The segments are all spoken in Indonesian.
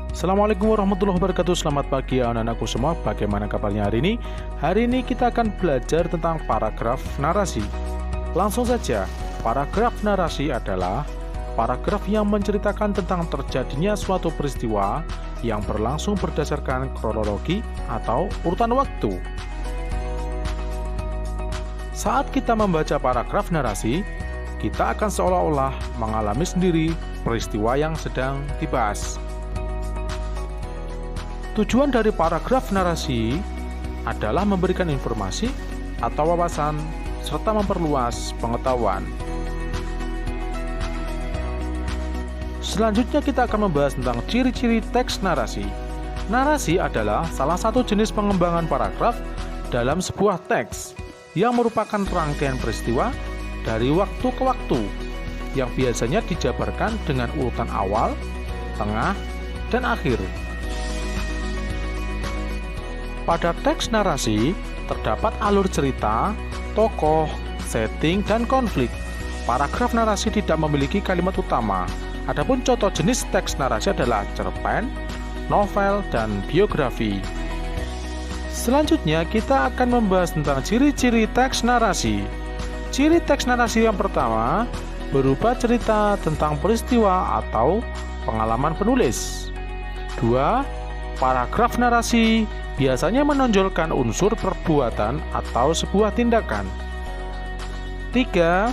Assalamualaikum warahmatullahi wabarakatuh. Selamat pagi anak-anakku semua. Bagaimana kabarnya hari ini? Hari ini kita akan belajar tentang paragraf narasi. Langsung saja, paragraf narasi adalah paragraf yang menceritakan tentang terjadinya suatu peristiwa yang berlangsung berdasarkan kronologi atau urutan waktu. Saat kita membaca paragraf narasi, kita akan seolah-olah mengalami sendiri peristiwa yang sedang dibahas. Tujuan dari paragraf narasi adalah memberikan informasi atau wawasan serta memperluas pengetahuan. Selanjutnya kita akan membahas tentang ciri-ciri teks narasi. Narasi adalah salah satu jenis pengembangan paragraf dalam sebuah teks yang merupakan rangkaian peristiwa dari waktu ke waktu yang biasanya dijabarkan dengan urutan awal, tengah, dan akhir. Pada teks narasi, terdapat alur cerita, tokoh, setting, dan konflik. Paragraf narasi tidak memiliki kalimat utama. Adapun contoh jenis teks narasi adalah cerpen, novel, dan biografi. Selanjutnya, kita akan membahas tentang ciri-ciri teks narasi. Ciri teks narasi yang pertama berupa cerita tentang peristiwa atau pengalaman penulis. 2. Paragraf narasi biasanya menonjolkan unsur perbuatan atau sebuah tindakan. 3.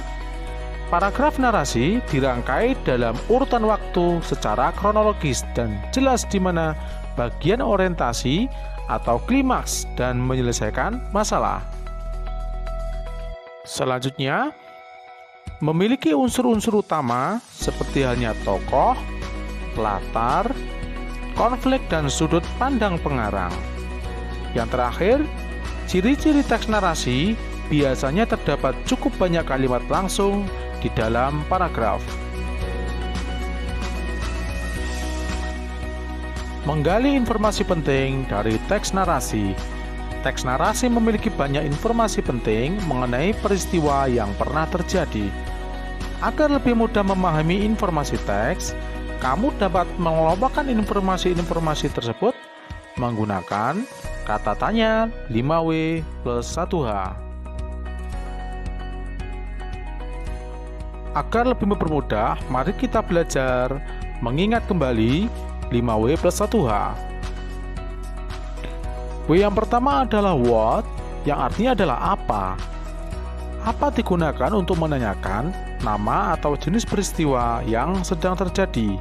Paragraf narasi dirangkai dalam urutan waktu secara kronologis dan jelas di mana bagian orientasi atau klimaks dan menyelesaikan masalah. Selanjutnya, memiliki unsur-unsur utama seperti halnya tokoh, latar, konflik, dan sudut pandang pengarang. Yang terakhir, ciri-ciri teks narasi biasanya terdapat cukup banyak kalimat langsung di dalam paragraf. Menggali informasi penting dari teks narasi. Teks narasi memiliki banyak informasi penting mengenai peristiwa yang pernah terjadi. Agar lebih mudah memahami informasi teks, kamu dapat mengelompokkan informasi-informasi tersebut menggunakan kata tanya 5W plus 1H. Agar lebih mempermudah, mari kita belajar mengingat kembali 5W plus 1H. W yang pertama adalah what, yang artinya adalah apa. Apa digunakan untuk menanyakan nama atau jenis peristiwa yang sedang terjadi.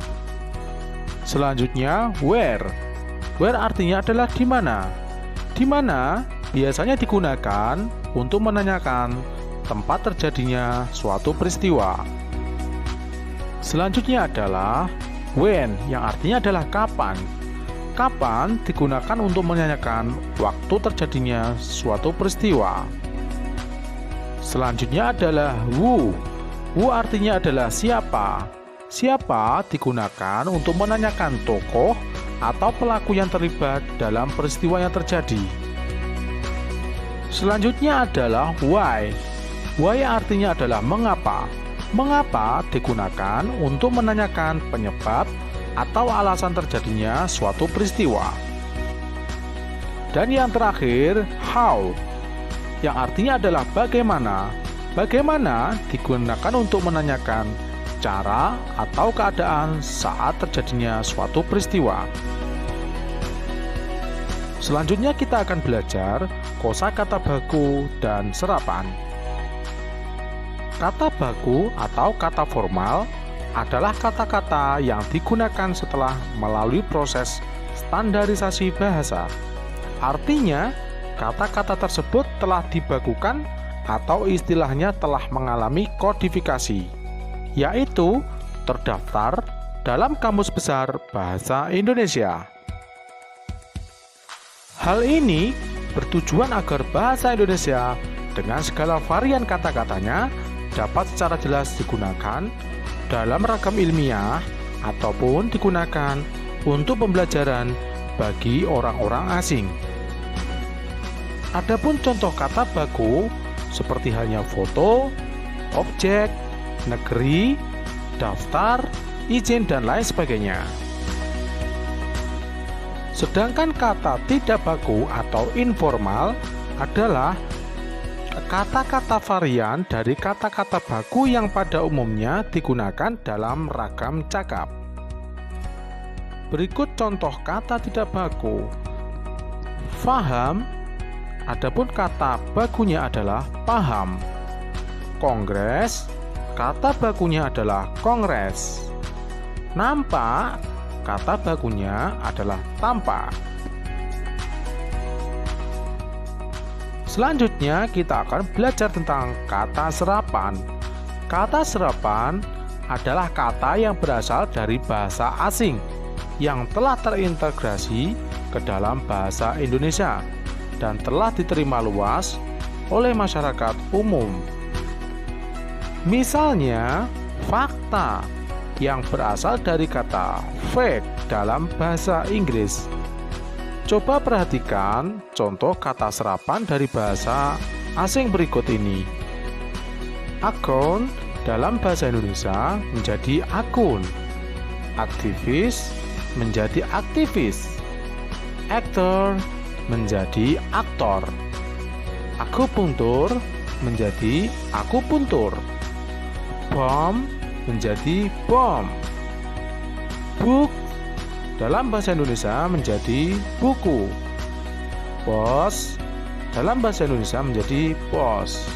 Selanjutnya, where. Where artinya adalah di mana. Di mana biasanya digunakan untuk menanyakan tempat terjadinya suatu peristiwa. Selanjutnya adalah when, yang artinya adalah kapan. Kapan digunakan untuk menanyakan waktu terjadinya suatu peristiwa. Selanjutnya adalah who. Who artinya adalah siapa. Siapa digunakan untuk menanyakan tokoh atau pelaku yang terlibat dalam peristiwa yang terjadi. Selanjutnya adalah why. Why artinya adalah mengapa. Mengapa digunakan untuk menanyakan penyebab atau alasan terjadinya suatu peristiwa. Dan yang terakhir, how, yang artinya adalah bagaimana. Bagaimana digunakan untuk menanyakan cara atau keadaan saat terjadinya suatu peristiwa. Selanjutnya kita akan belajar kosakata baku dan serapan. Kata baku atau kata formal adalah kata-kata yang digunakan setelah melalui proses standarisasi bahasa. Artinya, kata-kata tersebut telah dibakukan atau istilahnya telah mengalami kodifikasi, yaitu terdaftar dalam Kamus Besar Bahasa Indonesia. Hal ini bertujuan agar bahasa Indonesia dengan segala varian kata-katanya dapat secara jelas digunakan dalam ragam ilmiah ataupun digunakan untuk pembelajaran bagi orang-orang asing. Adapun contoh kata baku seperti halnya foto, objek, negeri, daftar, izin, dan lain sebagainya. Sedangkan kata tidak baku atau informal adalah kata-kata varian dari kata-kata baku yang pada umumnya digunakan dalam ragam cakap. Berikut contoh kata tidak baku. Faham, adapun kata bakunya adalah paham. Kongres, kata bakunya adalah kongres. Nampak, kata bakunya adalah tampak. Selanjutnya kita akan belajar tentang kata serapan. Kata serapan adalah kata yang berasal dari bahasa asing yang telah terintegrasi ke dalam bahasa Indonesia dan telah diterima luas oleh masyarakat umum. Misalnya, fakta yang berasal dari kata fact dalam bahasa Inggris. Coba perhatikan contoh kata serapan dari bahasa asing berikut ini. Akun dalam bahasa Indonesia menjadi akun. Aktivis menjadi aktivis. Aktor menjadi aktor. Akupunktur menjadi akupuntur. Bom menjadi bom. Book dalam bahasa Indonesia menjadi buku. Bos dalam bahasa Indonesia menjadi bos.